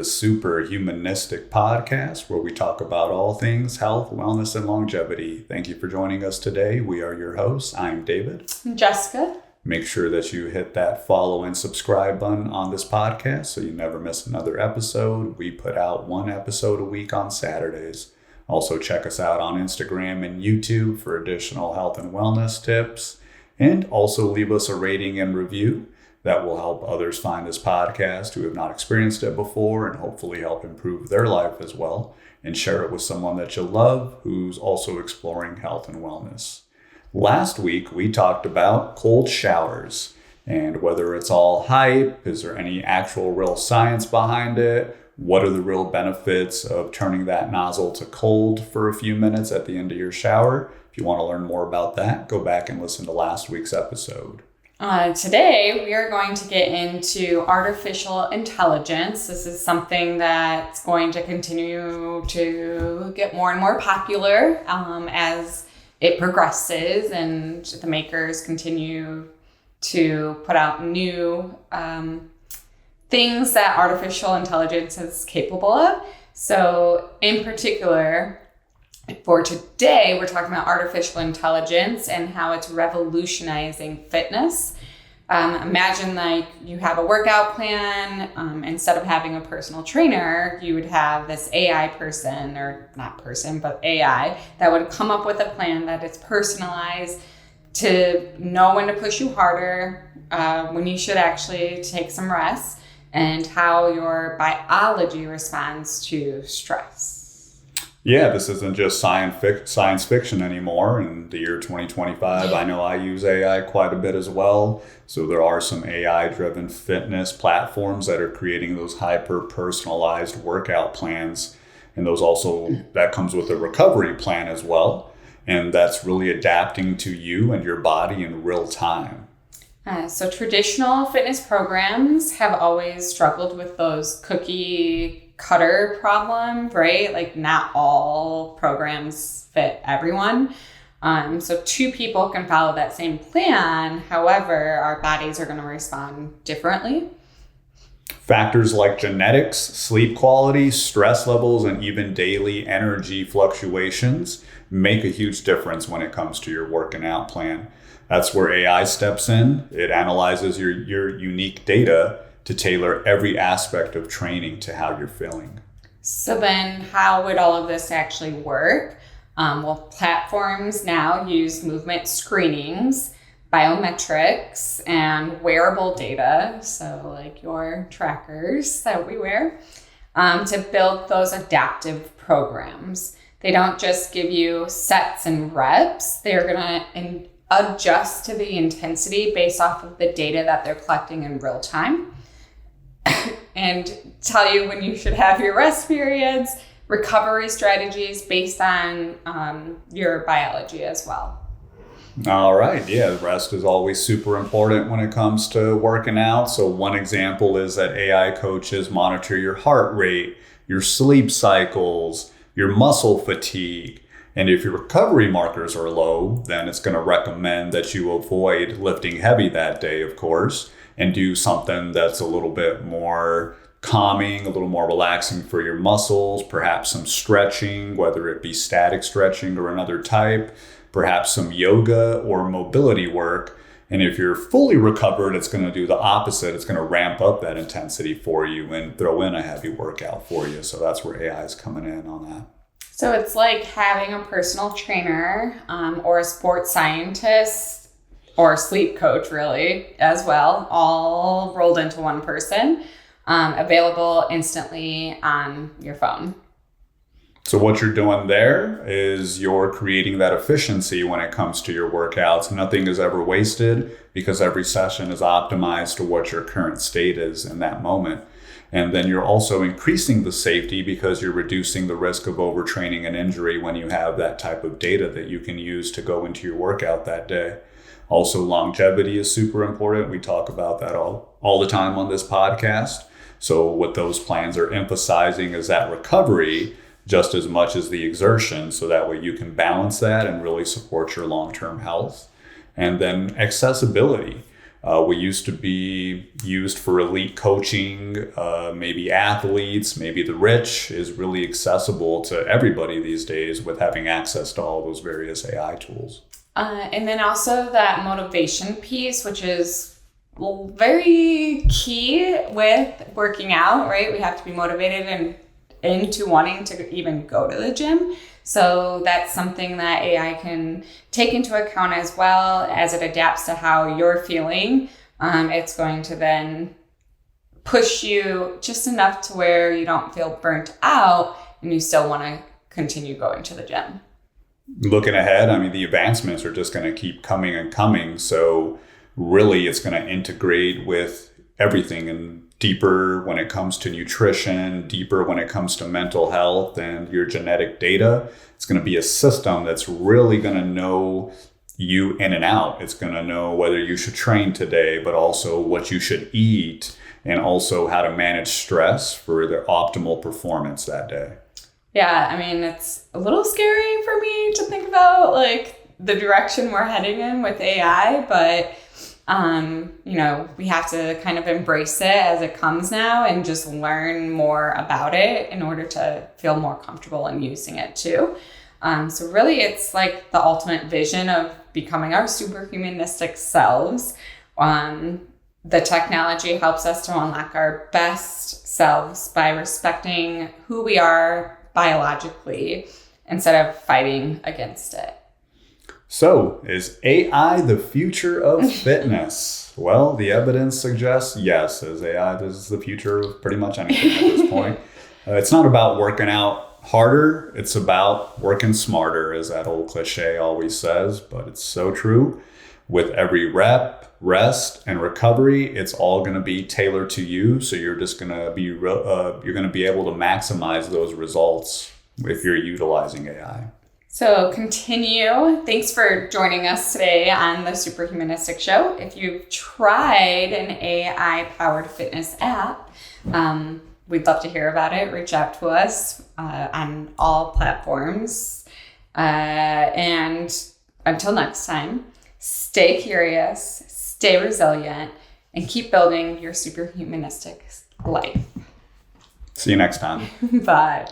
the Superhumanistic podcast, where we talk about all things health, wellness, and longevity. Thank you for joining us today. We are your hosts. I'm David. I'm Jessica. Make sure that you hit that follow and subscribe button on this podcast so you never miss another episode. We put out one episode a week on Saturdays. Also, check us out on Instagram and YouTube for additional health and wellness tips. And also leave us a rating and review. That will help others find this podcast who have not experienced it before and hopefully help improve their life as well. And share it with someone that you love who's also exploring health and wellness. Last week, we talked about cold showers and whether it's all hype, is there any actual real science behind it? What are the real benefits of turning that nozzle to cold for a few minutes at the end of your shower? If you want to learn more about that, go back and listen to last week's episode. Today, we are going to get into artificial intelligence. This is something that's going to continue to get more and more popular as it progresses and the makers continue to put out new things that artificial intelligence is capable of. So in particular, for today, we're talking about artificial intelligence and how it's revolutionizing fitness. Imagine like you have a workout plan. Instead of having a personal trainer, you would have this AI person, or not person, but AI, that would come up with a plan that is personalized to know when to push you harder, when you should actually take some rest, and how your biology responds to stress. Yeah, this isn't just science fiction anymore. In the year 2025, I know I use AI quite a bit as well. So there are some AI-driven fitness platforms that are creating those hyper-personalized workout plans. And that comes with a recovery plan as well. And that's really adapting to you and your body in real time. So traditional fitness programs have always struggled with those cookie cutter problem, right? Like not all programs fit everyone. So two people can follow that same plan. However, our bodies are going to respond differently. Factors like genetics, sleep quality, stress levels, and even daily energy fluctuations make a huge difference when it comes to your working out plan. That's where AI steps in. It analyzes your unique data to tailor every aspect of training to how you're feeling. So then how would all of this actually work? Platforms now use movement screenings, biometrics, and wearable data, so like your trackers that we wear, to build those adaptive programs. They don't just give you sets and reps. They're going to adjust to the intensity based off of the data that they're collecting in real time. And tell you when you should have your rest periods, recovery strategies based on your biology as well. All right. Yeah, rest is always super important when it comes to working out. So one example is that AI coaches monitor your heart rate, your sleep cycles, your muscle fatigue. And if your recovery markers are low, then it's going to recommend that you avoid lifting heavy that day, of course, and do something that's a little bit more calming, a little more relaxing for your muscles, perhaps some stretching, whether it be static stretching or another type, perhaps some yoga or mobility work. And if you're fully recovered, it's going to do the opposite. It's going to ramp up that intensity for you and throw in a heavy workout for you. So that's where AI is coming in on that. So it's like having a personal trainer or a sports scientist or sleep coach, really, as well, all rolled into one person, available instantly on your phone. So what you're doing there is you're creating that efficiency when it comes to your workouts. Nothing is ever wasted because every session is optimized to what your current state is in that moment. And then you're also increasing the safety because you're reducing the risk of overtraining and injury when you have that type of data that you can use to go into your workout that day. Also, longevity is super important. We talk about that all the time on this podcast. So what those plans are emphasizing is that recovery just as much as the exertion. So that way you can balance that and really support your long-term health. And then accessibility. We used to be used for elite coaching, maybe athletes, maybe the rich is really accessible to everybody these days with having access to all those various AI tools. And then also that motivation piece, which is very key with working out, right? We have to be motivated and into wanting to even go to the gym. So that's something that AI can take into account as well as it adapts to how you're feeling. It's going to then push you just enough to where you don't feel burnt out and you still want to continue going to the gym. Looking ahead, I mean, the advancements are just going to keep coming and coming. So really, it's going to integrate with everything and deeper when it comes to nutrition, deeper when it comes to mental health and your genetic data. It's going to be a system that's really going to know you in and out. It's going to know whether you should train today, but also what you should eat and also how to manage stress for the optimal performance that day. Yeah, I mean, it's a little scary for me to think about like the direction we're heading in with AI, but we have to kind of embrace it as it comes now and just learn more about it in order to feel more comfortable in using it too. So really it's like the ultimate vision of becoming our superhumanistic selves. The technology helps us to unlock our best selves by respecting who we are biologically instead of fighting against it. So, is AI the future of fitness? Well, the evidence suggests yes, as AI is the future of pretty much anything at this point. It's not about working out harder, it's about working smarter, as that old cliche always says, but it's so true. With every rep, rest, and recovery, it's all going to be tailored to you. So you're just going to be you're going to be able to maximize those results if you're utilizing AI. So continue. Thanks for joining us today on the Superhumanistic Show. If you've tried an AI-powered fitness app, we'd love to hear about it. Reach out to us on all platforms. And until next time, stay curious, stay resilient, and keep building your superhumanistic life. See you next time. Bye.